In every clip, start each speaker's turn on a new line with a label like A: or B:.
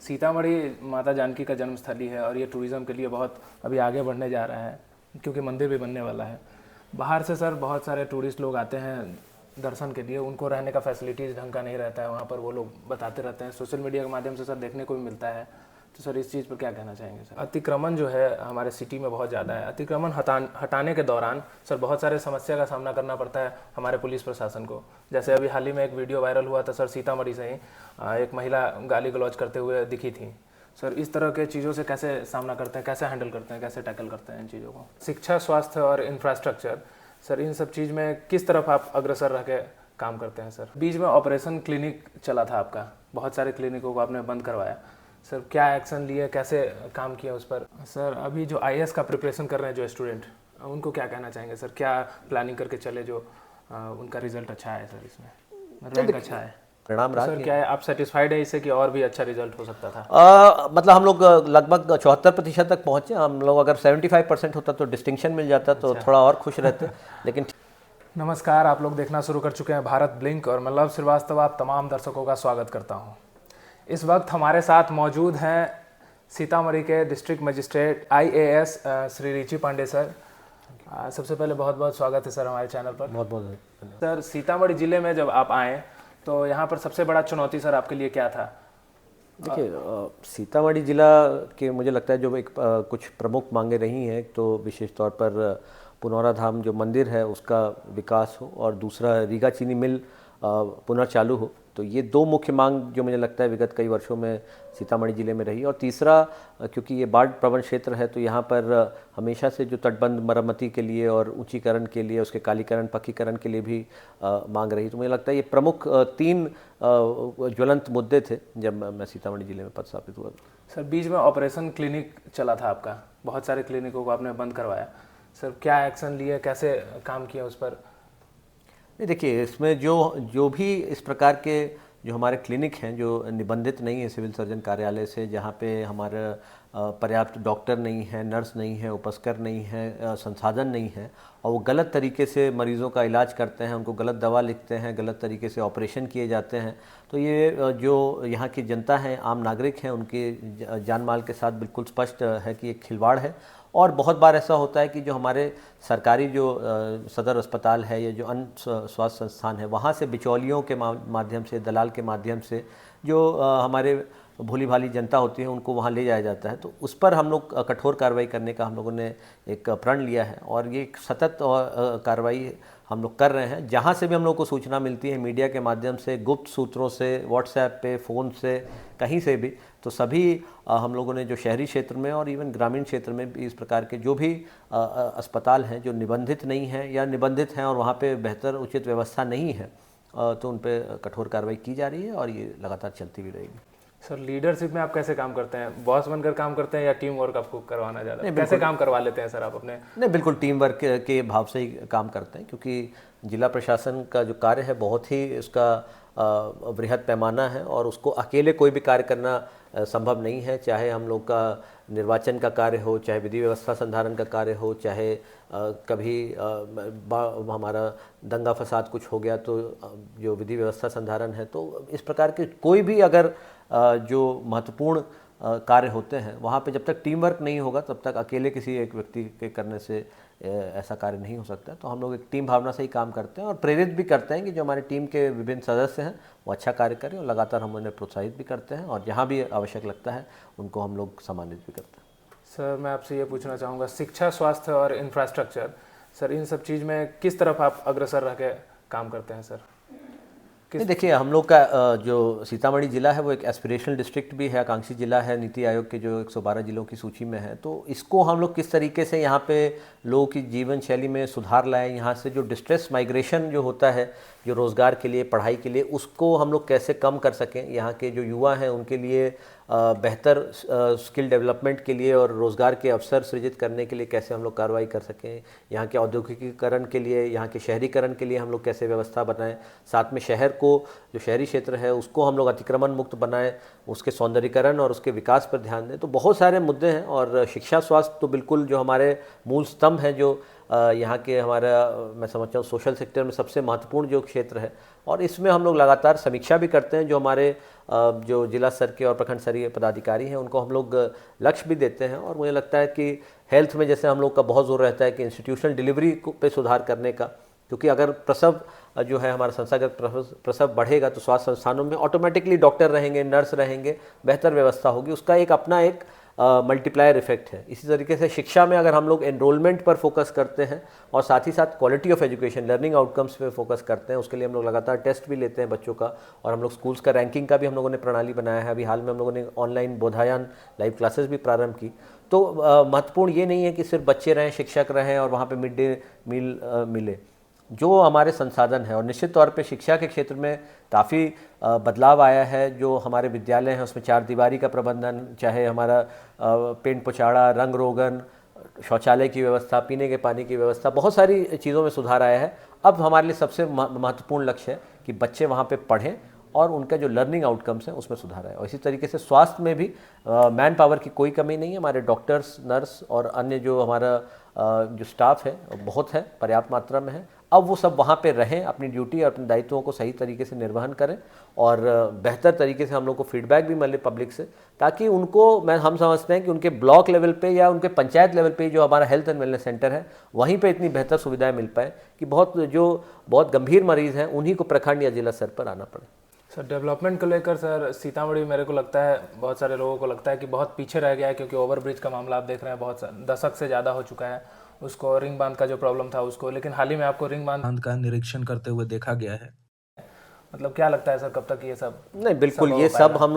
A: सीतामढ़ी माता जानकी का जन्म स्थली है और ये टूरिज़्म के लिए बहुत अभी आगे बढ़ने जा रहा है क्योंकि मंदिर भी बनने वाला है। बाहर से सर बहुत सारे टूरिस्ट लोग आते हैं दर्शन के लिए, उनको रहने का फैसिलिटीज़ ढंग का नहीं रहता है वहाँ पर, वो लोग बताते रहते हैं, सोशल मीडिया के माध्यम से सर देखने को भी मिलता है। तो सर इस चीज़ पर क्या कहना चाहेंगे सर? अतिक्रमण जो है हमारे सिटी में बहुत ज़्यादा है। अतिक्रमण हटाने के दौरान सर बहुत सारे समस्या का सामना करना पड़ता है हमारे पुलिस प्रशासन को। जैसे अभी हाल ही में एक वीडियो वायरल हुआ था सर, सीतामढ़ी से ही एक महिला गाली गलौज करते हुए दिखी थी। सर इस तरह के चीज़ों से कैसे सामना करते हैं, कैसे हैंडल करते हैं, कैसे टैकल करते हैं इन चीज़ों को? शिक्षा, स्वास्थ्य और इंफ्रास्ट्रक्चर, सर इन सब चीज़ में किस तरफ आप अग्रसर रह के काम करते हैं सर? बीच में ऑपरेशन क्लिनिक चला था आपका, बहुत सारे क्लिनिकों को आपने बंद करवाया, सर क्या एक्शन लिए, कैसे काम किया उस पर? सर अभी जो आईएएस का प्रिपरेशन कर रहे हैं जो स्टूडेंट, उनको क्या कहना चाहेंगे सर? क्या प्लानिंग करके चले जो उनका रिजल्ट अच्छा है सर, इसमें रैंक अच्छा है,
B: परिणाम रहा?
A: सर क्या है, आप सेटिस्फाइड है इससे कि और भी अच्छा रिजल्ट हो सकता था?
B: मतलब हम लोग लगभग 74% तक पहुँचे। हम लोग अगर 75% होता तो डिस्टिंक्शन मिल जाता तो थोड़ा और खुश रहते, लेकिन
A: नमस्कार, आप लोग देखना शुरू कर चुके हैं भारत ब्लिंक और मैं लव श्रीवास्तव आप तमाम दर्शकों का स्वागत करता हूं। इस वक्त हमारे साथ मौजूद हैं सीतामढ़ी के district magistrate IAS Shri Richie Pandey sir. सबसे पहले बहुत बहुत स्वागत है सर हमारे चैनल पर।
B: बहुत बहुत धन्यवाद।
A: सर सीतामढ़ी ज़िले में जब आप आए तो यहाँ पर सबसे बड़ा चुनौती सर आपके लिए क्या था?
B: देखिए, सीतामढ़ी जिला के मुझे लगता है जो एक कुछ प्रमुख मांगे रही हैं, तो विशेष तौर पर पुनौरा धाम जो मंदिर है उसका विकास हो और दूसरा रीगा चीनी मिल पुनर्चालू हो। तो ये दो मुख्य मांग जो मुझे लगता है विगत कई वर्षों में सीतामढ़ी ज़िले में रही। और तीसरा, क्योंकि ये बाढ़ प्रवण क्षेत्र है तो यहाँ पर हमेशा से जो तटबंध मरम्मती के लिए और ऊंचीकरण के लिए, उसके कालीकरण पक्कीकरण के लिए भी मांग रही। तो मुझे लगता है ये प्रमुख तीन ज्वलंत मुद्दे थे जब मैं सीतामढ़ी ज़िले में पदस्थापित हुआ।
A: सर बीच में ऑपरेशन क्लिनिक चला था आपका, बहुत सारे क्लिनिकों को आपने बंद करवाया, सर क्या एक्शन लिए, कैसे काम किया उस पर?
B: नहीं, देखिए, इसमें जो भी इस प्रकार के जो हमारे क्लिनिक हैं जो निबंधित नहीं है सिविल सर्जन कार्यालय से, जहाँ पे हमारा पर्याप्त डॉक्टर नहीं है, नर्स नहीं है, उपस्कर नहीं है, संसाधन नहीं है, और वो गलत तरीके से मरीज़ों का इलाज करते हैं, उनको गलत दवा लिखते हैं, गलत तरीके से ऑपरेशन किए जाते हैं, तो ये जो यहाँ की जनता है, आम नागरिक हैं, उनके जान माल के साथ बिल्कुल स्पष्ट है कि एक खिलवाड़ है। और बहुत बार ऐसा होता है कि जो हमारे सरकारी जो सदर अस्पताल है या जो अन्य स्वास्थ्य संस्थान है, वहाँ से बिचौलियों के माध्यम से, दलाल के माध्यम से जो हमारे भोली भाली जनता होती है उनको वहाँ ले जाया जाता है। तो उस पर हम लोग कठोर कार्रवाई करने का हम लोगों ने एक प्रण लिया है और ये एक सतत कार्रवाई हम लोग कर रहे हैं। जहाँ से भी हम लोग को सूचना मिलती है, मीडिया के माध्यम से, गुप्त सूत्रों से, व्हाट्सएप पे, फ़ोन से, कहीं से भी, तो सभी हम लोगों ने जो शहरी क्षेत्र में और इवन ग्रामीण क्षेत्र में भी इस प्रकार के जो भी अस्पताल हैं जो निबंधित नहीं हैं या निबंधित हैं और वहाँ पे बेहतर उचित व्यवस्था नहीं है, तो उन पर कठोर कार्रवाई की जा रही है और ये लगातार चलती भी रहेगी।
A: सर लीडरशिप में आप कैसे काम करते हैं? बॉस बनकर काम करते हैं या टीम वर्क आपको करवाना ज़्यादा? नहीं, कैसे काम करवा लेते हैं सर आप अपने?
B: नहीं, बिल्कुल टीम वर्क के भाव से ही काम करते हैं, क्योंकि जिला प्रशासन का जो कार्य है बहुत ही उसका बृहद पैमाना है और उसको अकेले कोई भी कार्य करना संभव नहीं है। चाहे हम लोग का निर्वाचन का कार्य हो, चाहे विधि व्यवस्था संधारण का कार्य हो, चाहे कभी हमारा दंगा फसाद कुछ हो गया तो जो विधि व्यवस्था संधारण है, तो इस प्रकार के कोई भी अगर जो महत्वपूर्ण कार्य होते हैं वहाँ पे जब तक टीम वर्क नहीं होगा तब तक अकेले किसी एक व्यक्ति के करने से ऐसा कार्य नहीं हो सकता। तो हम लोग एक टीम भावना से ही काम करते हैं और प्रेरित भी करते हैं कि जो हमारे टीम के विभिन्न सदस्य हैं वो अच्छा कार्य करें, और लगातार हम उन्हें प्रोत्साहित भी करते हैं और जहाँ भी आवश्यक लगता है उनको हम लोग सम्मानित भी करते हैं।
A: सर मैं आपसे ये पूछना चाहूँगा, शिक्षा, स्वास्थ्य और इंफ्रास्ट्रक्चर, सर इन सब चीज़ में किस तरफ आप अग्रसर रह के काम करते हैं सर?
B: देखिए, हम लोग का जो सीतामढ़ी ज़िला है वो एक एस्पिरेशनल डिस्ट्रिक्ट भी है, आकांक्षी ज़िला है, नीति आयोग के जो 112 ज़िलों की सूची में है। तो इसको हम लोग किस तरीके से यहाँ पे लोगों की जीवन शैली में सुधार लाएं, यहाँ से जो डिस्ट्रेस माइग्रेशन जो होता है जो रोज़गार के लिए, पढ़ाई के लिए, उसको हम लोग कैसे कम कर सकें, यहाँ के जो युवा हैं उनके लिए बेहतर स्किल डेवलपमेंट के लिए और रोज़गार के अवसर सृजित करने के लिए कैसे हम लोग कार्रवाई कर सकें, यहाँ के औद्योगिकीकरण के लिए, यहाँ के शहरीकरण के लिए हम लोग कैसे व्यवस्था बनाएं, साथ में शहर को, जो शहरी क्षेत्र है उसको हम लोग अतिक्रमण मुक्त बनाएं, उसके सौंदर्यीकरण और उसके विकास पर ध्यान दें। तो बहुत सारे मुद्दे हैं और शिक्षा, स्वास्थ्य तो बिल्कुल जो हमारे मूल स्तंभ हैं, जो यहाँ के हमारा मैं समझता हूँ सोशल सेक्टर में सबसे महत्वपूर्ण जो क्षेत्र है, और इसमें हम लोग लगातार समीक्षा भी करते हैं। जो हमारे जो जिला स्तर के और प्रखंड स्तरीय पदाधिकारी हैं उनको हम लोग लक्ष्य भी देते हैं। और मुझे लगता है कि हेल्थ में जैसे हम लोग का बहुत जोर रहता है कि इंस्टीट्यूशनल डिलीवरी पे सुधार करने का, क्योंकि अगर प्रसव जो है हमारा संस्थागत प्रसव बढ़ेगा तो स्वास्थ्य संस्थानों में ऑटोमेटिकली डॉक्टर रहेंगे, नर्स रहेंगे, बेहतर व्यवस्था होगी, उसका एक अपना एक मल्टीप्लायर इफेक्ट है। इसी तरीके से शिक्षा में अगर हम लोग एनरोलमेंट पर फोकस करते हैं और साथ ही साथ quality of education, learning outcomes पे फोकस करते हैं, उसके लिए हम लोग लगातार टेस्ट भी लेते हैं बच्चों का, और हम लोग स्कूल्स का रैंकिंग का भी हम लोगों ने प्रणाली बनाया है। अभी हाल में हम लोगों ने ऑनलाइन बोधायन लाइव क्लासेस भी प्रारंभ की। तो महत्वपूर्ण ये नहीं है कि सिर्फ बच्चे रहें, शिक्षक रहें और वहाँ पे मिड डे मील मिले, जो हमारे संसाधन हैं। और निश्चित तौर पे शिक्षा के क्षेत्र में काफ़ी बदलाव आया है। जो हमारे विद्यालय हैं उसमें चार दीवारी का प्रबंधन, चाहे हमारा पेंट पोचाड़ा, रंग रोगन, शौचालय की व्यवस्था, पीने के पानी की व्यवस्था, बहुत सारी चीज़ों में सुधार आया है। अब हमारे लिए सबसे महत्वपूर्ण लक्ष्य है कि बच्चे वहाँ पे पढ़ें और उनका जो लर्निंग आउटकम्स हैं उसमें सुधार आए। और इसी तरीके से स्वास्थ्य में भी मैन पावर की कोई कमी नहीं है। हमारे डॉक्टर्स, नर्स और अन्य जो हमारा जो स्टाफ है बहुत है, पर्याप्त मात्रा में है। अब वो सब वहाँ पे रहें, अपनी ड्यूटी और अपने दायित्वों को सही तरीके से निर्वहन करें और बेहतर तरीके से हम लोग को फीडबैक भी मिले पब्लिक से, ताकि उनको हम समझते हैं कि उनके ब्लॉक लेवल पे या उनके पंचायत लेवल पे जो हमारा हेल्थ एंड वेलनेस सेंटर है वहीं पे इतनी बेहतर सुविधाएं मिल पाए कि बहुत गंभीर मरीज़ हैं उन्हीं को प्रखंड या जिला स्तर पर आना पड़े।
A: सर डेवलपमेंट को लेकर सर सीतामढ़ी मेरे को लगता है, बहुत सारे लोगों को लगता है कि बहुत पीछे रह गया है, क्योंकि ओवरब्रिज का मामला आप देख रहे हैं बहुत दशक से ज़्यादा हो चुका है। उसको रिंग बांध का जो प्रॉब्लम था उसको, लेकिन हाल ही में आपको रिंग बांध का निरीक्षण करते हुए देखा गया है। मतलब क्या लगता है सर, कब तक ये सब?
B: नहीं, बिल्कुल ये सब हम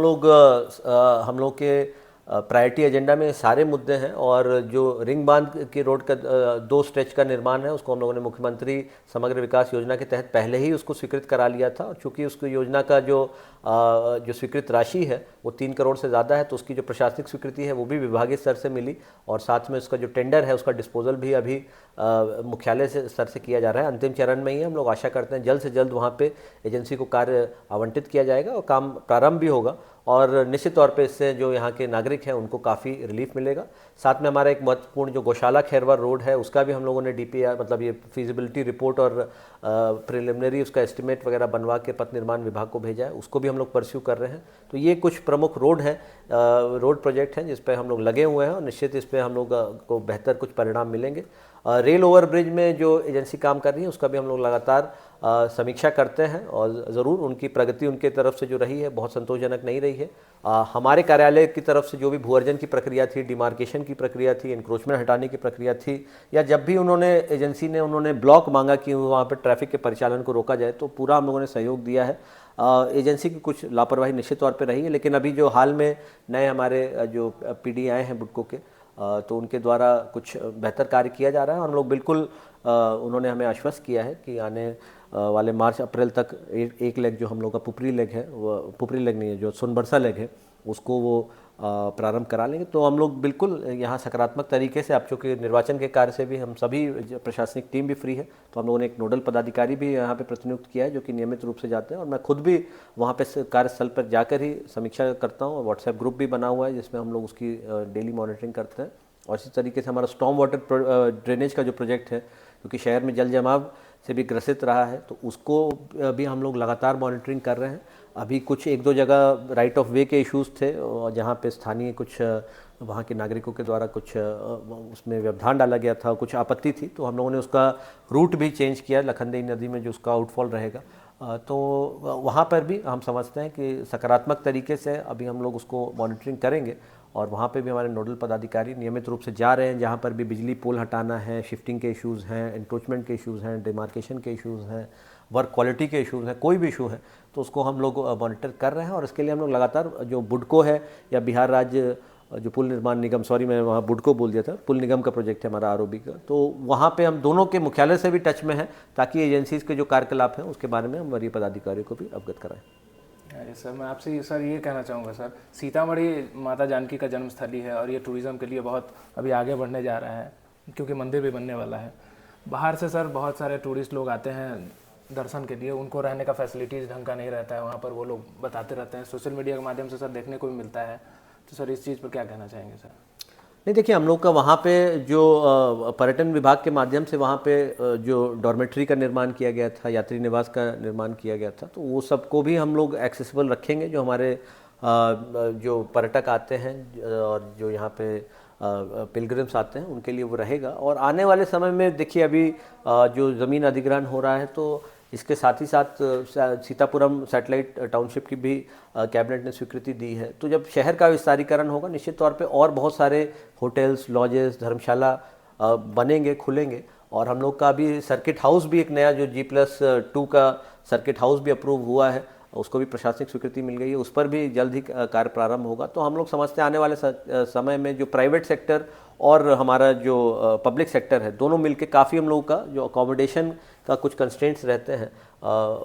B: लोग के प्रायोरिटी एजेंडा में सारे मुद्दे हैं। और जो रिंग बांध के रोड का 2 स्ट्रेच का निर्माण है उसको हम लोगों ने मुख्यमंत्री समग्र विकास योजना के तहत पहले ही उसको स्वीकृत करा लिया था। और चूँकि उसको योजना का जो स्वीकृत राशि है वो 3 करोड़ से ज़्यादा है, तो उसकी जो प्रशासनिक स्वीकृति है वो भी विभागीय स्तर से मिली। और साथ में उसका जो टेंडर है उसका डिस्पोजल भी अभी मुख्यालय से स्तर से किया जा रहा है, अंतिम चरण में ही है। हम लोग आशा करते हैं जल्द से जल्द वहाँ पे एजेंसी को कार्य आवंटित किया जाएगा और काम प्रारंभ भी होगा। और निश्चित तौर पे इससे जो यहाँ के नागरिक हैं उनको काफ़ी रिलीफ मिलेगा। साथ में हमारा एक महत्वपूर्ण जो गौशाला खैरवार रोड है उसका भी हम लोगों ने DPR मतलब ये फिजिबिलिटी रिपोर्ट और प्रिलिमिनरी उसका एस्टिमेट वगैरह बनवा के पथ निर्माण विभाग को भेजा है, उसको भी हम लोग परस्यू कर रहे हैं। तो ये कुछ प्रमुख रोड हैं, रोड प्रोजेक्ट हैं जिस पर हम लोग लगे हुए हैं और निश्चित इस पर हम लोग को बेहतर कुछ परिणाम मिलेंगे। रेल ओवरब्रिज में जो एजेंसी काम कर रही है उसका भी हम लोग लगातार समीक्षा करते हैं और ज़रूर उनकी प्रगति उनके तरफ से जो रही है बहुत संतोषजनक नहीं रही है। हमारे कार्यालय की तरफ से जो भी भू अर्जन की प्रक्रिया थी, डिमार्केशन की प्रक्रिया थी, इंक्रोचमेंट हटाने की प्रक्रिया थी, या जब भी एजेंसी ने उन्होंने ब्लॉक मांगा कि वहाँ पर ट्रैफिक के परिचालन को रोका जाए, तो पूरा हम लोगों ने सहयोग दिया है। एजेंसी की कुछ लापरवाही निश्चित तौर पर रही है, लेकिन अभी जो हाल में नए हमारे जो PD आए हैं बुडको के, तो उनके द्वारा कुछ बेहतर कार्य किया जा रहा है। और हम लोग बिल्कुल उन्होंने हमें आश्वस्त किया है कि आने वाले मार्च-अप्रैल तक एक लेग जो हम लोग का पुपरी लेग है, वो पुपरी लेग नहीं है, जो सोनबरसा लेग है, उसको वो प्रारंभ करा लेंगे। तो हम लोग बिल्कुल यहाँ सकारात्मक तरीके से, अब चूँकि निर्वाचन के कार्य से भी हम सभी प्रशासनिक टीम भी फ्री है, तो हम लोगों ने एक नोडल पदाधिकारी भी यहाँ पे प्रतिनियुक्त किया है जो कि नियमित रूप से जाते हैं। और मैं खुद भी वहाँ पे कार्यस्थल पर जाकर ही समीक्षा करता हूँ। व्हाट्सएप ग्रुप भी बना हुआ है जिसमें हम लोग उसकी डेली मॉनिटरिंग करते हैं। और इसी तरीके से हमारा स्टॉर्म वाटर ड्रेनेज का जो प्रोजेक्ट है, क्योंकि शहर में जल जमाव से भी ग्रसित रहा है, तो उसको भी हम लोग लगातार मॉनिटरिंग कर रहे हैं। अभी कुछ 1-2 जगह राइट ऑफ वे के इश्यूज़ थे और जहाँ पे स्थानीय कुछ वहाँ के नागरिकों के द्वारा कुछ उसमें व्यवधान डाला गया था, कुछ आपत्ति थी, तो हम लोगों ने उसका रूट भी चेंज किया, लखनदेई नदी में जो उसका आउटफॉल रहेगा। तो वहाँ पर भी हम समझते हैं कि सकारात्मक तरीके से अभी हम लोग उसको मॉनिटरिंग करेंगे। और वहाँ पे भी हमारे नोडल पदाधिकारी नियमित रूप से जा रहे हैं, जहाँ पर भी बिजली पोल हटाना है, शिफ्टिंग के इश्यूज़ हैं, इंक्रोचमेंट के इश्यूज़ हैं, डिमार्केशन के इश्यूज़ हैं, वर्क क्वालिटी के इश्यूज़ हैं, कोई भी इशू है तो उसको हम लोग मॉनिटर कर रहे हैं। और इसके लिए हम लोग लगातार जो बुडको है या बिहार राज्य जो पुल निर्माण निगम, सॉरी मैं वहाँ बुडको बोल दिया था, पुल निगम का प्रोजेक्ट है हमारा ROB का, तो वहाँ पे हम दोनों के मुख्यालय से भी टच में हैं ताकि एजेंसीज़ के जो कार्यकलाप हैं उसके बारे में हम वरीय पदाधिकारियों को भी अवगत कराएं।
A: सर मैं आपसे सर ये कहना चाहूँगा सर, सीतामढ़ी माता जानकी का जन्मस्थली है और ये टूरिज़्म के लिए बहुत अभी आगे बढ़ने जा रहा है, क्योंकि मंदिर भी बनने वाला है। बाहर से सर बहुत सारे टूरिस्ट लोग आते हैं दर्शन के लिए, उनको रहने का फैसिलिटीज़ ढंग का नहीं रहता है वहाँ पर, वो लोग बताते रहते हैं, सोशल मीडिया के माध्यम से सर देखने को भी मिलता है। तो सर इस चीज़ पर क्या कहना चाहेंगे सर?
B: नहीं देखिए, हम लोग का वहाँ पे जो पर्यटन विभाग के माध्यम से वहाँ पे जो डॉर्मेट्री का निर्माण किया गया था, यात्री निवास का निर्माण किया गया था, तो वो सबको भी हम लोग एक्सेसिबल रखेंगे। जो हमारे जो पर्यटक आते हैं और जो यहाँ पे पिलग्रिम्स आते हैं उनके लिए वो रहेगा। और आने वाले समय में देखिए, अभी जो ज़मीन अधिग्रहण हो रहा है, तो इसके साथ ही साथ सीतापुरम सैटेलाइट टाउनशिप की भी कैबिनेट ने स्वीकृति दी है। तो जब शहर का विस्तारीकरण होगा, निश्चित तौर पे और बहुत सारे होटल्स, लॉजेस, धर्मशाला बनेंगे, खुलेंगे। और हम लोग का अभी सर्किट हाउस भी एक नया जो G+2 का सर्किट हाउस भी अप्रूव हुआ है, उसको भी प्रशासनिक स्वीकृति मिल गई है, उस पर भी जल्द ही कार्य प्रारंभ होगा। तो हम लोग समझते हैं आने वाले समय में जो प्राइवेट सेक्टर और हमारा जो पब्लिक सेक्टर है, दोनों मिलके काफ़ी हम लोगों का जो अकोमोडेशन का कुछ कंस्ट्रेंट्स रहते हैं,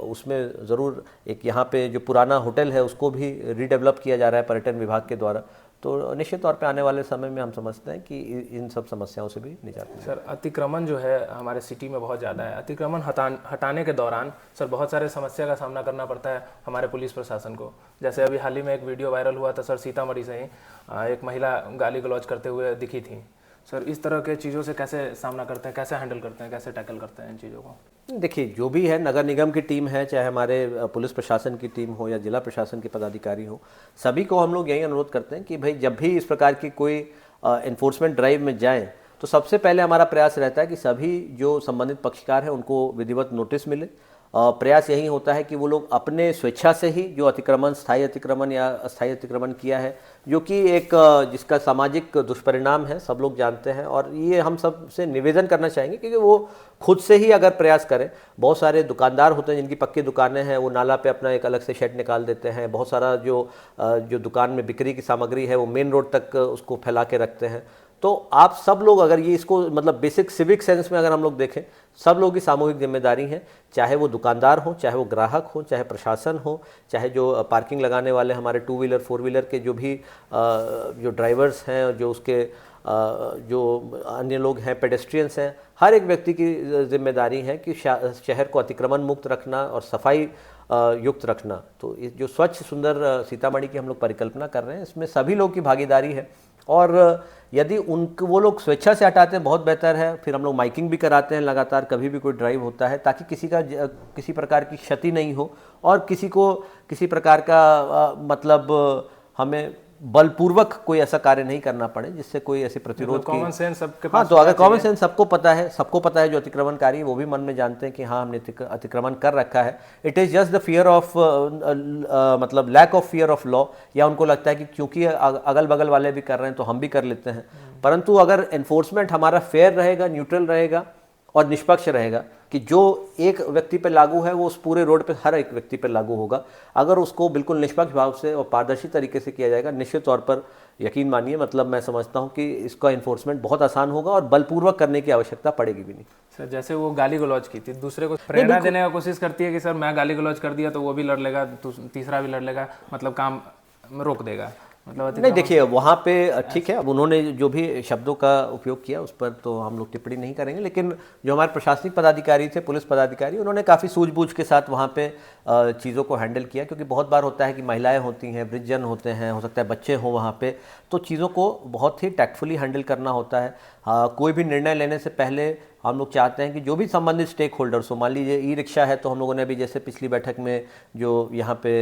B: उसमें ज़रूर एक यहाँ पे जो पुराना होटल है उसको भी रीडेवलप किया जा रहा है पर्यटन विभाग के द्वारा। तो निश्चित तौर पे आने वाले समय में हम समझते हैं कि इन सब समस्याओं से भी निजात मिलेगी।
A: सर, अतिक्रमण जो है हमारे सिटी में बहुत ज़्यादा है। अतिक्रमण हटाने के दौरान सर बहुत सारे समस्या का सामना करना पड़ता है हमारे पुलिस प्रशासन को। जैसे अभी हाल ही में एक वीडियो वायरल हुआ था सर, सीतामढ़ी से ही एक महिला गाली गलौज करते हुए दिखी थी। सर, इस तरह के चीज़ों से कैसे सामना करते हैं, कैसे हैंडल करते हैं, कैसे टैकल करते हैं इन चीज़ों को?
B: देखिए, जो भी है, नगर निगम की टीम है, चाहे हमारे पुलिस प्रशासन की टीम हो या जिला प्रशासन के पदाधिकारी हो, सभी को हम लोग यही अनुरोध करते हैं कि भाई जब भी इस प्रकार की कोई एनफोर्समेंट ड्राइव में जाएं, तो सबसे पहले हमारा प्रयास रहता है कि सभी जो संबंधित पक्षकार हैं उनको विधिवत नोटिस मिले। प्रयास यही होता है कि वो लोग अपने स्वेच्छा से ही जो अतिक्रमण, स्थायी अतिक्रमण या अस्थायी अतिक्रमण किया है, जो कि एक जिसका सामाजिक दुष्परिणाम है, सब लोग जानते हैं। और ये हम सब से निवेदन करना चाहेंगे क्योंकि वो खुद से ही अगर प्रयास करें, बहुत सारे दुकानदार होते हैं जिनकी पक्की दुकानें हैं, वो नाला पे अपना एक अलग से शेड निकाल देते हैं। बहुत सारा जो दुकान में बिक्री की सामग्री है वो मेन रोड तक उसको फैला के रखते हैं। तो आप सब लोग अगर ये इसको मतलब बेसिक सिविक सेंस में अगर हम लोग देखें, सब लोगों की सामूहिक जिम्मेदारी है, चाहे वो दुकानदार हो, चाहे वो ग्राहक हो, चाहे प्रशासन हो, चाहे जो पार्किंग लगाने वाले हमारे 2 व्हीलर 4 व्हीलर के जो भी जो ड्राइवर्स हैं, जो उसके जो अन्य लोग हैं, पेडेस्ट्रियंस हैं, हर एक व्यक्ति की जिम्मेदारी है कि शहर को अतिक्रमण मुक्त रखना और सफाई युक्त रखना। तो जो स्वच्छ सुंदर सीतामढ़ी की हम लोग परिकल्पना कर रहे हैं, इसमें सभी लोग की भागीदारी है। और यदि उनको वो लोग स्वेच्छा से हटाते हैं बहुत बेहतर है। फिर हम लोग माइकिंग भी कराते हैं लगातार, कभी भी कोई ड्राइव होता है, ताकि किसी प्रकार की क्षति नहीं हो और किसी को किसी प्रकार का मतलब हमें बलपूर्वक कोई ऐसा कार्य नहीं करना पड़े जिससे कोई ऐसे प्रतिरोध की।
A: कॉमन सेंस सबके
B: हाँ,
A: पास।
B: तो अगर कॉमन सेंस सबको पता है जो अतिक्रमणकारी है वो भी मन में जानते हैं कि हाँ हमने अतिक्रमण कर रखा है। It is just the fear of मतलब lack of fear of law, या उनको लगता है कि क्योंकि अगल बगल वाले भी कर रहे हैं तो हम भी कर लेते हैं। परंतु अगर एनफोर्समेंट हमारा फेयर रहेगा, न्यूट्रल रहेगा और निष्पक्ष रहेगा कि जो एक व्यक्ति पर लागू है वो उस पूरे रोड पे हर एक व्यक्ति पर लागू होगा, अगर उसको बिल्कुल निष्पक्ष भाव से और पारदर्शी तरीके से किया जाएगा, निश्चित तौर पर यकीन मानिए, मतलब मैं समझता हूं कि इसका इन्फोर्समेंट बहुत आसान होगा और बलपूर्वक करने की आवश्यकता पड़ेगी भी नहीं।
A: सर, जैसे वो गाली गलौज की थी, दूसरे को प्रेरणा देने की कोशिश करती है कि सर मैं गाली गलौज कर दिया तो वो भी लड़ लेगा, तीसरा भी लड़ लेगा, मतलब काम रोक देगा, मतलब
B: नहीं देखिए, वहाँ पे ठीक है, अब उन्होंने जो भी शब्दों का उपयोग किया उस पर तो हम लोग टिप्पणी नहीं करेंगे, लेकिन जो हमारे प्रशासनिक पदाधिकारी थे, पुलिस पदाधिकारी, उन्होंने काफ़ी सूझबूझ के साथ वहाँ पे चीज़ों को हैंडल किया। क्योंकि बहुत बार होता है कि महिलाएं होती हैं, वृद्धजन होते हैं, हो सकता है बच्चे हों वहाँ पे, तो चीज़ों को बहुत ही टैक्टफुली हैंडल करना होता है। कोई भी निर्णय लेने से पहले हम लोग चाहते हैं कि जो भी संबंधित स्टेक होल्डर्स हो, मान लीजिए ई रिक्शा है तो हम लोगों ने अभी जैसे पिछली बैठक में जो यहाँ पे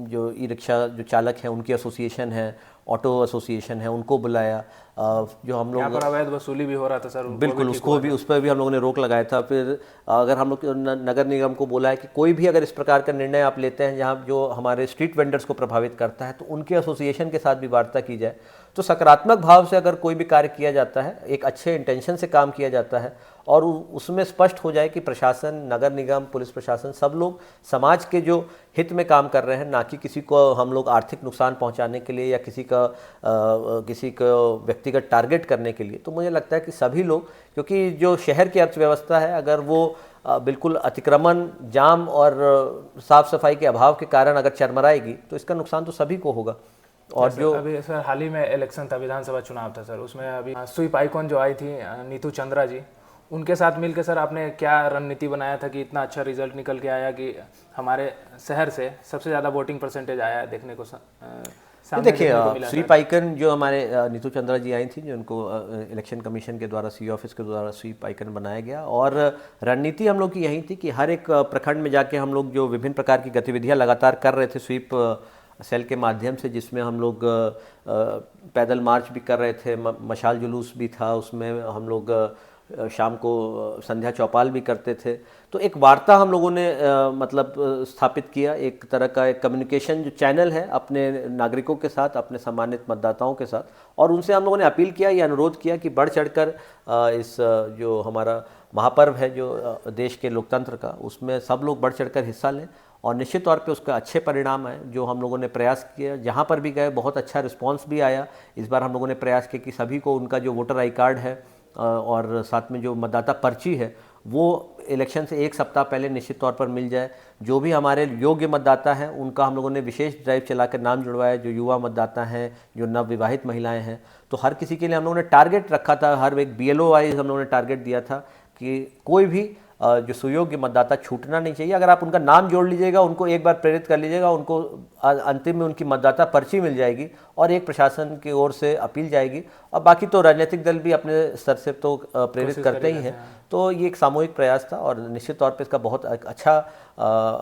B: जो ई रिक्शा जो चालक हैं उनकी एसोसिएशन है, ऑटो एसोसिएशन है, उनको बुलाया। जो हम लोग
A: यहाँ पर अवैध वसूली भी हो रहा था सर,
B: बिल्कुल उस पर भी हम लोगों ने रोक लगाया था। फिर अगर हम लोग नगर निगम को बोला है कि कोई भी अगर इस प्रकार का निर्णय आप लेते हैं जहाँ जो हमारे स्ट्रीट वेंडर्स को प्रभावित करता है तो उनके एसोसिएशन के साथ भी वार्ता की जाए। तो सकारात्मक भाव से अगर कोई भी कार्य किया जाता है, एक अच्छे इंटेंशन से काम किया जाता है और उसमें स्पष्ट हो जाए कि प्रशासन, नगर निगम, पुलिस प्रशासन, सब लोग समाज के जो हित में काम कर रहे हैं, ना कि किसी को हम लोग आर्थिक नुकसान पहुंचाने के लिए या किसी को व्यक्तिगत टारगेट करने के लिए। तो मुझे लगता है कि सभी लोग, क्योंकि जो शहर की अर्थव्यवस्था है, अगर वो बिल्कुल अतिक्रमण, जाम और साफ सफाई के अभाव के कारण अगर चरमराएगी तो इसका नुकसान तो सभी को होगा। और जो
A: अभी सर हाल ही में इलेक्शन था, विधानसभा चुनाव था सर, उसमें अभी स्वीप आइकॉन जो आई थी नीतू चंद्रा जी, उनके साथ मिलकर सर आपने क्या रणनीति बनाया था कि इतना अच्छा रिजल्ट निकल के आया कि हमारे शहर से सबसे ज़्यादा वोटिंग परसेंटेज आया है देखने को सामने
B: देखिए
A: देखने को मिला
B: स्वीप
A: सर?
B: आइकन जो हमारे नीतू चंद्रा जी आई थी, जो उनको इलेक्शन कमीशन के द्वारा सी ऑफिस के द्वारा स्वीप आइकन बनाया गया, और रणनीति हम लोग की यही थी कि हर एक प्रखंड में जाके हम लोग जो विभिन्न प्रकार की गतिविधियां लगातार कर रहे थे स्वीप सेल के माध्यम से, जिसमें हम लोग पैदल मार्च भी कर रहे थे, मशाल जुलूस भी था, उसमें हम लोग शाम को संध्या चौपाल भी करते थे। तो एक वार्ता हम लोगों ने मतलब स्थापित किया, एक तरह का एक कम्युनिकेशन जो चैनल है अपने नागरिकों के साथ, अपने सम्मानित मतदाताओं के साथ, और उनसे हम लोगों ने अपील किया, ये अनुरोध किया कि बढ़ चढ़कर इस जो हमारा महापर्व है जो देश के लोकतंत्र का, उसमें सब लोग बढ़ चढ़कर हिस्सा लें, और निश्चित तौर पे उसका अच्छे परिणाम आए। जो हम लोगों ने प्रयास किया, जहाँ पर भी गए बहुत अच्छा रिस्पांस भी आया। इस बार हम लोगों ने प्रयास किया कि सभी को उनका जो वोटर आई कार्ड है और साथ में जो मतदाता पर्ची है वो इलेक्शन से एक सप्ताह पहले निश्चित तौर पर मिल जाए। जो भी हमारे योग्य मतदाता हैं उनका हम लोगों ने विशेष ड्राइव चलाकर नाम जुड़वाया, जो युवा मतदाता हैं, जो नवविवाहित महिलाएं हैं, तो हर किसी के लिए हम लोगों ने टारगेट रखा था। हर एक BLO वाइज हम लोगों ने टारगेट दिया था कि कोई भी जो सुयोग्य मतदाता छूटना नहीं चाहिए। अगर आप उनका नाम जोड़ लीजिएगा, उनको एक बार प्रेरित कर लीजिएगा, उनको अंतिम में उनकी मतदाता पर्ची मिल जाएगी और एक प्रशासन की ओर से अपील जाएगी, और बाकी तो राजनीतिक दल भी अपने स्तर से तो प्रेरित करते ही हैं। तो ये एक सामूहिक प्रयास था और निश्चित तौर पे इसका बहुत अच्छा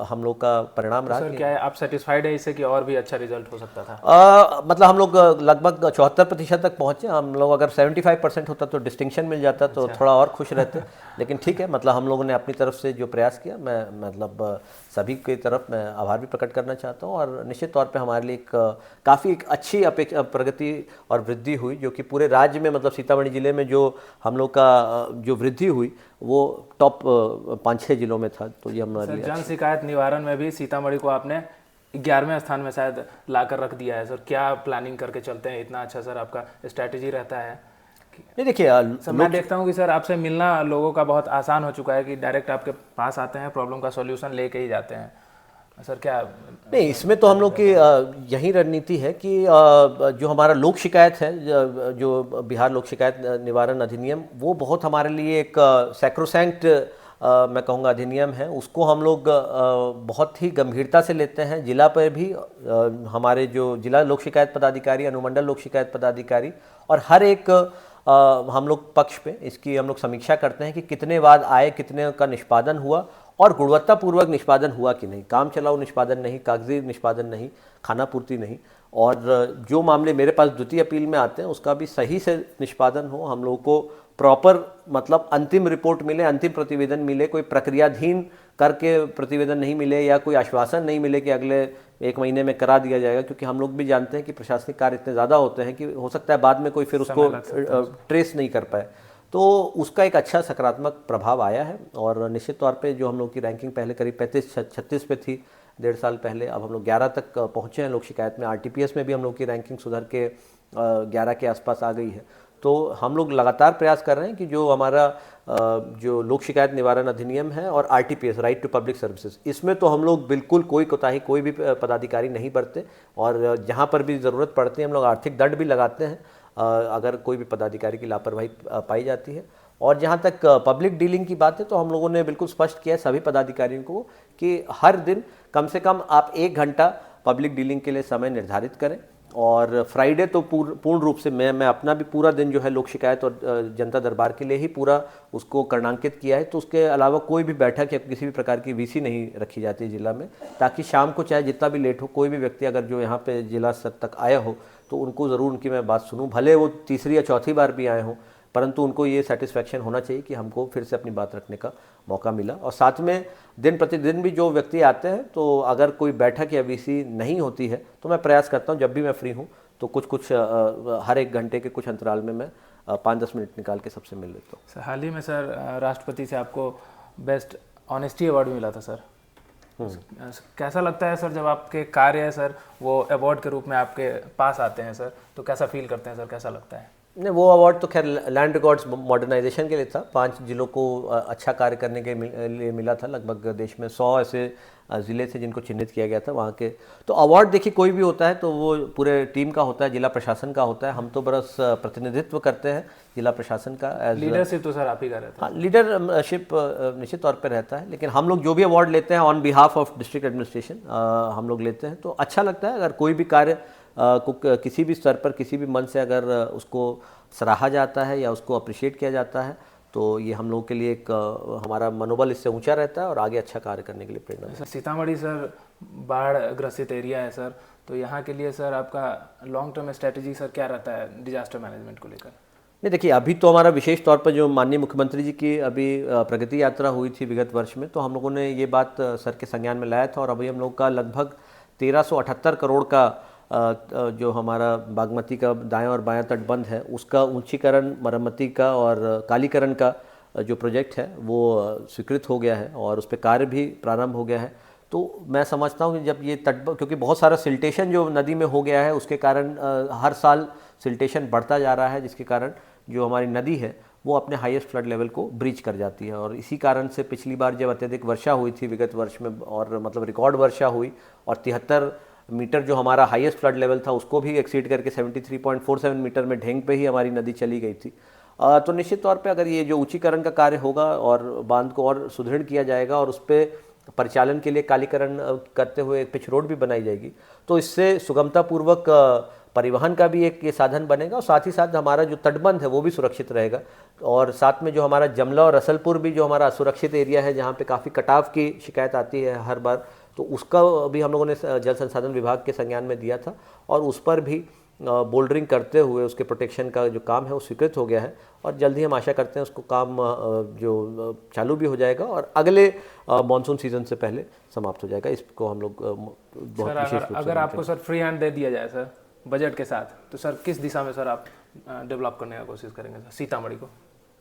B: हम लोग का परिणाम रहा।
A: सर क्या है, आप सेटिस्फाइड है इससे कि और भी अच्छा रिजल्ट हो सकता था?
B: मतलब हम लोग लगभग 74% तक पहुंचे। हम लोग अगर 75% होता तो डिस्टिंक्शन मिल जाता, तो थोड़ा और खुश रहते। लेकिन ठीक है, मतलब हम लोगों ने अपनी तरफ से जो प्रयास किया, मैं मतलब सभी की तरफ मैं आभार भी प्रकट करना चाहता हूँ। और निश्चित तौर पे हमारे लिए काफ़ी एक अच्छी अपेक्षा प्रगति और वृद्धि हुई, जो कि पूरे राज्य में, मतलब सीतामढ़ी जिले में जो हम लोग का जो वृद्धि हुई वो टॉप 5-6 जिलों में था। तो ये हमारे लिए
A: जन शिकायत निवारण में भी सीतामढ़ी को आपने 11वें स्थान में शायद ला कर रख दिया है सर। क्या प्लानिंग करके चलते हैं इतना अच्छा सर, आपका स्ट्रैटेजी रहता है?
B: नहीं देखिए
A: सर मैं देखता हूँ कि सर आपसे मिलना लोगों का बहुत आसान हो चुका है कि डायरेक्ट आपके पास आते हैं, प्रॉब्लम का सॉल्यूशन लेके ही जाते हैं सर। क्या
B: नहीं, इसमें तो हम लोग की यही रणनीति है कि जो हमारा लोक शिकायत है, जो बिहार लोक शिकायत निवारण अधिनियम, वो बहुत हमारे लिए एक सैक्रोसैंक्ट मैं कहूँगा अधिनियम है। उसको हम लोग बहुत ही गंभीरता से लेते हैं। जिला पर भी हमारे जो जिला लोक शिकायत पदाधिकारी, अनुमंडल लोक शिकायत पदाधिकारी, और हर एक हम लोग पक्ष पे इसकी हम लोग समीक्षा करते हैं कि कितने वाद आए, कितने का निष्पादन हुआ और गुणवत्तापूर्वक निष्पादन हुआ कि नहीं। काम चलाऊ निष्पादन नहीं, कागजी निष्पादन नहीं, खाना पूर्ति नहीं। और जो मामले मेरे पास द्वितीय अपील में आते हैं उसका भी सही से निष्पादन हो, हम लोगों को प्रॉपर मतलब अंतिम रिपोर्ट मिले, अंतिम प्रतिवेदन मिले, कोई प्रक्रियाधीन करके प्रतिवेदन नहीं मिले या कोई आश्वासन नहीं मिले कि अगले 1 महीने में करा दिया जाएगा। क्योंकि हम लोग भी जानते हैं कि प्रशासनिक कार्य इतने ज़्यादा होते हैं कि हो सकता है बाद में कोई फिर उसको ट्रेस नहीं कर पाए। तो उसका एक अच्छा सकारात्मक प्रभाव आया है। और निश्चित तौर पे जो हम लोग की रैंकिंग पहले करीब 35-36 पे थी 1.5 साल पहले, अब हम लोग 11 तक पहुँचे हैं लोक शिकायत में। RTPS में भी हम लोग की रैंकिंग सुधर के 11 के आसपास आ गई है। तो हम लोग लगातार प्रयास कर रहे हैं कि जो हमारा जो लोक शिकायत निवारण अधिनियम है और RTPS, right to public services, इसमें तो हम लोग बिल्कुल कोई कोताही कोई भी पदाधिकारी नहीं बरते, और जहाँ पर भी ज़रूरत पड़ती है हम लोग आर्थिक दंड भी लगाते हैं अगर कोई भी पदाधिकारी की लापरवाही पाई जाती है। और जहाँ तक पब्लिक डीलिंग की बात है तो हम लोगों ने बिल्कुल स्पष्ट किया है सभी पदाधिकारियों को कि हर दिन कम से कम आप 1 घंटा पब्लिक डीलिंग के लिए समय निर्धारित करें। और फ्राइडे तो पूर्ण रूप से मैं अपना भी पूरा दिन जो है लोक शिकायत और जनता दरबार के लिए ही पूरा उसको कर्णांकित किया है। तो उसके अलावा कोई भी बैठक या किसी भी प्रकार की VC नहीं रखी जाती है जिला में, ताकि शाम को चाहे जितना भी लेट हो, कोई भी व्यक्ति अगर जो यहाँ पे जिला स्तर तक आया हो तो उनको ज़रूर उनकी मैं बात सुनूं, भले वो तीसरी या चौथी बार भी आए हों, परंतु उनको ये सेटिस्फैक्शन होना चाहिए कि हमको फिर से अपनी बात रखने का मौका मिला। और साथ में दिन प्रतिदिन भी जो व्यक्ति आते हैं, तो अगर कोई बैठक या VC नहीं होती है तो मैं प्रयास करता हूँ जब भी मैं फ्री हूँ तो कुछ हर 1 घंटे के कुछ अंतराल में मैं 5-10 मिनट निकाल के सबसे मिल लेता हूँ।
A: हाल ही में सर राष्ट्रपति से आपको बेस्ट ऑनेस्टी अवार्ड मिला था सर। कैसा लगता है सर जब आपके कार्य है सर वो अवार्ड के रूप में आपके पास आते हैं सर, तो कैसा फील करते हैं सर, कैसा लगता है?
B: नहीं, वो अवार्ड तो खैर लैंड रिकॉर्ड्स मॉडर्नाइजेशन के लिए था। 5 जिलों को अच्छा कार्य करने के लिए मिला था। लगभग देश में 100 ऐसे ज़िले थे जिनको चिन्हित किया गया था वहाँ के। तो अवार्ड देखिए कोई भी होता है तो वो पूरे टीम का होता है, जिला प्रशासन का होता है। हम तो बस प्रतिनिधित्व करते हैं जिला प्रशासन का।
A: लीडरशिप तो सर आप ही का रहता है।
B: हाँ, लीडरशिप निश्चित तौर पर रहता है, लेकिन हम लोग जो भी अवार्ड लेते हैं on behalf of district administration हम लोग लेते हैं, तो अच्छा लगता है। अगर कोई भी कार्य किसी भी स्तर पर किसी भी मन से अगर उसको सराहा जाता है या उसको अप्रिशिएट किया जाता है तो ये हम लोगों के लिए एक हमारा मनोबल इससे ऊंचा रहता है और आगे अच्छा कार्य करने के लिए प्रेरणा देता है।
A: सर सीतामढ़ी सर बाढ़ ग्रसित एरिया है सर, तो यहाँ के लिए सर आपका लॉन्ग टर्म स्ट्रेटजी सर क्या रहता है डिजास्टर मैनेजमेंट को लेकर?
B: नहीं देखिए, अभी तो हमारा विशेष तौर पर जो माननीय मुख्यमंत्री जी की अभी प्रगति यात्रा हुई थी विगत वर्ष में, तो हम लोगों ने ये बात सर के संज्ञान में लाया था और अभी हम लोग का लगभग 1378 करोड़ का जो हमारा बागमती का दायां और बायां तटबंध है उसका ऊंचीकरण, मरम्मती का और कालीकरण का जो प्रोजेक्ट है वो स्वीकृत हो गया है और उस पर कार्य भी प्रारंभ हो गया है। तो मैं समझता हूँ कि जब ये क्योंकि बहुत सारा सिल्टेशन जो नदी में हो गया है उसके कारण हर साल सिल्टेशन बढ़ता जा रहा है, जिसके कारण जो हमारी नदी है वो अपने हाईएस्ट फ्लड लेवल को ब्रीच कर जाती है। और इसी कारण से पिछली बार जब अत्यधिक वर्षा हुई थी विगत वर्ष में और मतलब रिकॉर्ड वर्षा हुई और 73 मीटर जो हमारा हाईएस्ट फ्लड लेवल था उसको भी एक्सीड करके 73.47 मीटर में ढेंग पे ही हमारी नदी चली गई थी। तो निश्चित तौर पे अगर ये जो ऊंचीकरण का कार्य होगा और बांध को और सुदृढ़ किया जाएगा और उस पर परिचालन के लिए कालीकरण करते हुए एक पिच रोड भी बनाई जाएगी तो इससे सुगमतापूर्वक परिवहन का भी एक ये साधन बनेगा और साथ ही साथ हमारा जो तटबंध है वो भी सुरक्षित रहेगा। और साथ में जो हमारा जमला और रसलपुर भी जो हमारा असुरक्षित एरिया है जहाँ पे काफ़ी कटाव की शिकायत आती है हर बार, तो उसका भी हम लोगों ने जल संसाधन विभाग के संज्ञान में दिया था और उस पर भी बोल्डरिंग करते हुए उसके प्रोटेक्शन का जो काम है वो स्वीकृत हो गया है और जल्द ही हम आशा करते हैं उसको काम जो चालू भी हो जाएगा और अगले मानसून सीजन से पहले समाप्त हो जाएगा। इसको हम लोग बहुत विशेष रूप से
A: अगर आपको सर फ्री हैंड दे दिया जाए सर बजट के साथ, तो सर किस दिशा में सर आप डेवलप करने का कोशिश करेंगे सर सीतामढ़ी को?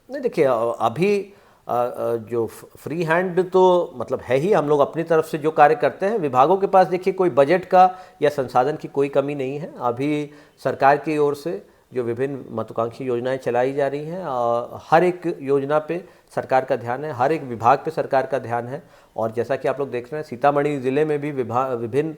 B: नहीं देखिए, अभी जो फ्री हैंड तो मतलब है ही, हम लोग अपनी तरफ से जो कार्य करते हैं विभागों के पास देखिए कोई बजट का या संसाधन की कोई कमी नहीं है। अभी सरकार की ओर से जो विभिन्न महत्वाकांक्षी योजनाएं चलाई जा रही हैं हर एक योजना पे सरकार का ध्यान है, हर एक विभाग पे सरकार का ध्यान है और जैसा कि आप लोग देख रहे हैं सीतामढ़ी ज़िले में भी विभिन्न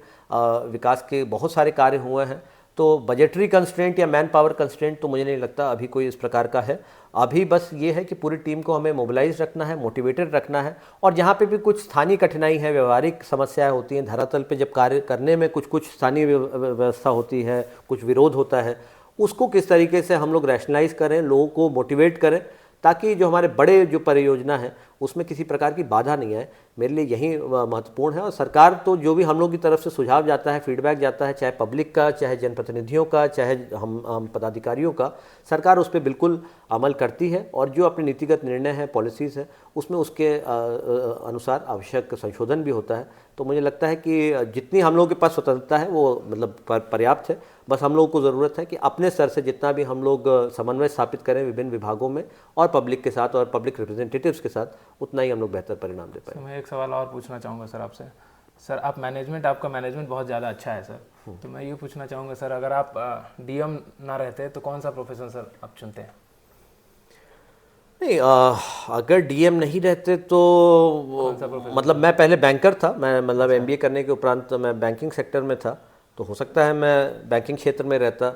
B: विकास के बहुत सारे कार्य हुए हैं। तो बजटरी कंस्ट्रेंट या मैन पावर कंस्ट्रेंट तो मुझे नहीं लगता अभी कोई इस प्रकार का है। अभी बस ये है कि पूरी टीम को हमें मोबिलाइज रखना है, मोटिवेटेड रखना है और जहाँ पे भी कुछ स्थानीय कठिनाई है, व्यवहारिक समस्याएं होती हैं, धरातल पे जब कार्य करने में कुछ स्थानीय व्यवस्था होती है, कुछ विरोध होता है, उसको किस तरीके से हम लोग रैशनलाइज करें, लोगों को मोटिवेट करें ताकि जो हमारे बड़े जो परियोजना है उसमें किसी प्रकार की बाधा नहीं आए। मेरे लिए यही महत्वपूर्ण है और सरकार तो जो भी हम लोग की तरफ से सुझाव जाता है, फीडबैक जाता है, चाहे पब्लिक का, चाहे जनप्रतिनिधियों का, चाहे हम पदाधिकारियों का, सरकार उस पर बिल्कुल अमल करती है और जो अपने नीतिगत निर्णय है, पॉलिसीज़ है, उसमें उसके अनुसार आवश्यक संशोधन भी होता है। तो मुझे लगता है कि जितनी हम लोगों के पास स्वतंत्रता है वो मतलब पर्याप्त है। बस हम लोगों को ज़रूरत है कि अपने स्तर से जितना भी हम लोग समन्वय स्थापित करें विभिन्न विभागों में और पब्लिक के साथ और पब्लिक रिप्रेजेंटेटिव्स के साथ, उतना ही हम लोग बेहतर परिणाम दे पाएं।
A: मैं एक सवाल और पूछना चाहूँगा सर आपसे। सर आप आपका मैनेजमेंट बहुत ज़्यादा अच्छा है सर, तो मैं ये पूछना चाहूँगा सर अगर आप डीएम ना रहते तो कौन सा प्रोफेशन सर आप चुनते हैं?
B: नहीं, अगर डीएम नहीं रहते तो मतलब मैं पहले बैंकर था, मैं मतलब एमबीए करने के उपरांत मैं बैंकिंग सेक्टर में था, तो हो सकता है मैं बैंकिंग क्षेत्र में रहता,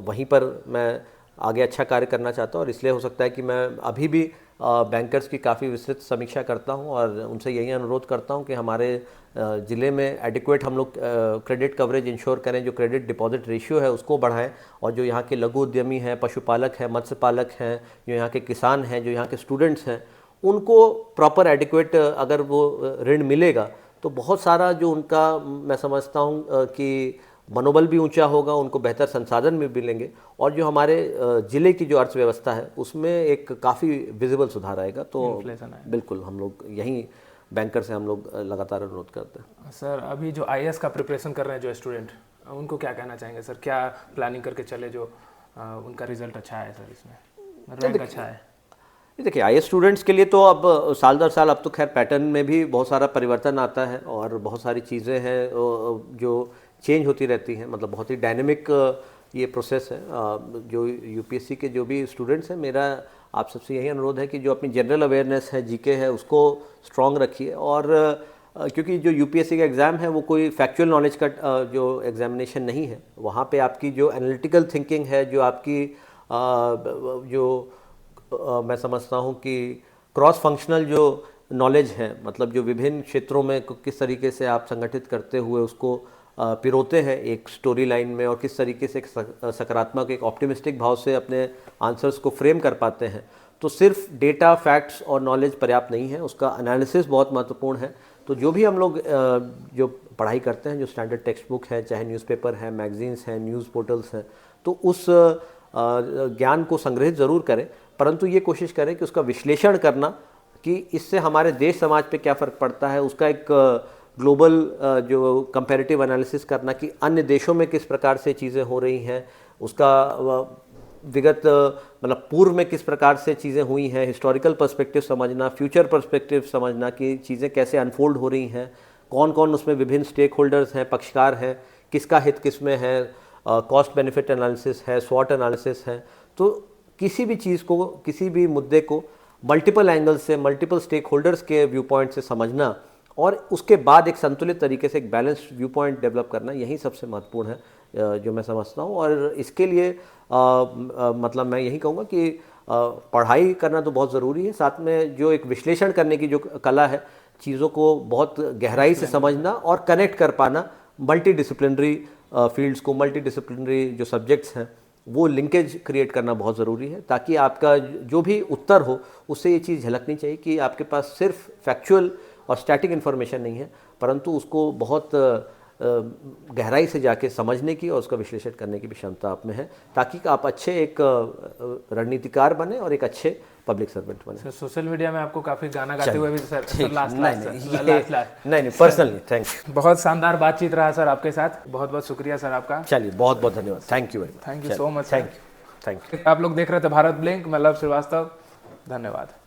B: वहीं पर मैं आगे अच्छा कार्य करना चाहता हूँ और इसलिए हो सकता है कि मैं अभी भी बैंकर्स की काफ़ी विस्तृत समीक्षा करता हूँ और उनसे यही अनुरोध करता हूँ कि हमारे ज़िले में एडिक्वेट हम लोग क्रेडिट कवरेज इंश्योर करें, जो क्रेडिट डिपॉजिट रेशियो है उसको बढ़ाएं और जो यहाँ के लघु उद्यमी हैं, पशुपालक हैं, मत्स्य पालक हैं, जो यहाँ के किसान हैं, जो यहाँ के स्टूडेंट्स हैं, उनको प्रॉपर एडिक्वेट अगर वो ऋण मिलेगा तो बहुत सारा जो उनका मैं समझता हूँ कि मनोबल भी ऊंचा होगा, उनको बेहतर संसाधन भी मिलेंगे और जो हमारे ज़िले की जो अर्थव्यवस्था है उसमें एक काफ़ी विजिबल सुधार आएगा। तो बिल्कुल हम लोग यहीं बैंकर से हम लोग लगातार अनुरोध करते हैं।
A: सर अभी जो आईएएस का प्रिपरेशन कर रहे हैं जो स्टूडेंट, उनको क्या कहना चाहेंगे सर? क्या प्लानिंग करके चले जो उनका रिजल्ट अच्छा है सर, इसमें रैंक अच्छा है?
B: देखिए, आईएएस स्टूडेंट्स के लिए तो अब साल दर साल अब तो खैर पैटर्न में भी बहुत सारा परिवर्तन आता है और बहुत सारी चीज़ें हैं जो चेंज होती रहती हैं, मतलब बहुत ही डायनेमिक ये प्रोसेस है। जो यूपीएससी के जो भी स्टूडेंट्स हैं, मेरा आप सबसे यही अनुरोध है कि जो अपनी जनरल अवेयरनेस है, जीके है, उसको स्ट्रॉन्ग रखिए और क्योंकि जो यूपीएससी का एग्ज़ाम है वो कोई फैक्चुअल नॉलेज का जो एग्जामिनेशन नहीं है, वहाँ पे आपकी जो एनालिटिकल थिंकिंग है, जो आपकी मैं समझता हूँ कि क्रॉस फंक्शनल जो नॉलेज है, मतलब जो विभिन्न क्षेत्रों में किस तरीके से आप संगठित करते हुए उसको पिरोते हैं एक स्टोरी लाइन में और किस तरीके से एक सकारात्मक एक ऑप्टिमिस्टिक भाव से अपने आंसर्स को फ्रेम कर पाते हैं, तो सिर्फ डेटा, फैक्ट्स और नॉलेज पर्याप्त नहीं है, उसका एनालिसिस बहुत महत्वपूर्ण है। तो जो भी हम लोग जो पढ़ाई करते हैं, जो स्टैंडर्ड टेक्स्ट बुक है, चाहे न्यूज़पेपर है, मैगजीन्स हैं, न्यूज़ पोर्टल्स हैं, तो उस ज्ञान को संग्रहित ज़रूर करें, परंतु ये कोशिश करें कि उसका विश्लेषण करना कि इससे हमारे देश समाज पे क्या फ़र्क पड़ता है, उसका एक ग्लोबल जो कंपैरेटिव एनालिसिस करना कि अन्य देशों में किस प्रकार से चीज़ें हो रही हैं, उसका विगत मतलब पूर्व में किस प्रकार से चीज़ें हुई हैं, हिस्टोरिकल पर्सपेक्टिव समझना, फ्यूचर पर्सपेक्टिव समझना कि चीज़ें कैसे अनफोल्ड हो रही हैं, कौन कौन उसमें विभिन्न स्टेक होल्डर्स हैं, पक्षकार हैं, किसका हित किस में है, कॉस्ट बेनिफिट एनालिसिस है, स्वॉट एनालिसिस है। तो किसी भी चीज़ को, किसी भी मुद्दे को मल्टीपल एंगल से, मल्टीपल स्टेक होल्डर्स के व्यू पॉइंट से समझना और उसके बाद एक संतुलित तरीके से एक बैलेंस्ड व्यू पॉइंट डेवलप करना, यही सबसे महत्वपूर्ण है जो मैं समझता हूँ। और इसके लिए मतलब मैं यही कहूँगा कि पढ़ाई करना तो बहुत ज़रूरी है, साथ में जो एक विश्लेषण करने की जो कला है, चीज़ों को बहुत गहराई से समझना और कनेक्ट कर पाना, मल्टी डिसिप्लिनरी फील्ड्स को, मल्टी डिसिप्लिनरी जो सब्जेक्ट्स हैं वो लिंकेज क्रिएट करना बहुत ज़रूरी है, ताकि आपका जो भी उत्तर हो उससे ये चीज़ झलकनी चाहिए कि आपके पास सिर्फ फैक्चुअल और स्टैटिक इन्फॉर्मेशन नहीं है, परंतु उसको बहुत गहराई से जाके समझने की और उसका विश्लेषण करने की भी क्षमता आप में है, ताकि आप अच्छे एक रणनीतिकार बने और एक अच्छे पब्लिक सर्वेंट बने।
A: सर, सोशल मीडिया में आपको काफ़ी गाना गाते हुए भी सर लास्ट
B: नहीं पर्सनली थैंक यू।
A: बहुत शानदार बातचीत रहा सर आपके साथ, बहुत बहुत शुक्रिया सर आपका।
B: चलिए बहुत बहुत धन्यवाद, thank you very much,
A: thank you so much,
B: thank you.
A: आप लोग देख रहे थे भारत ब्लिंक, मैं लव श्रीवास्तव, धन्यवाद।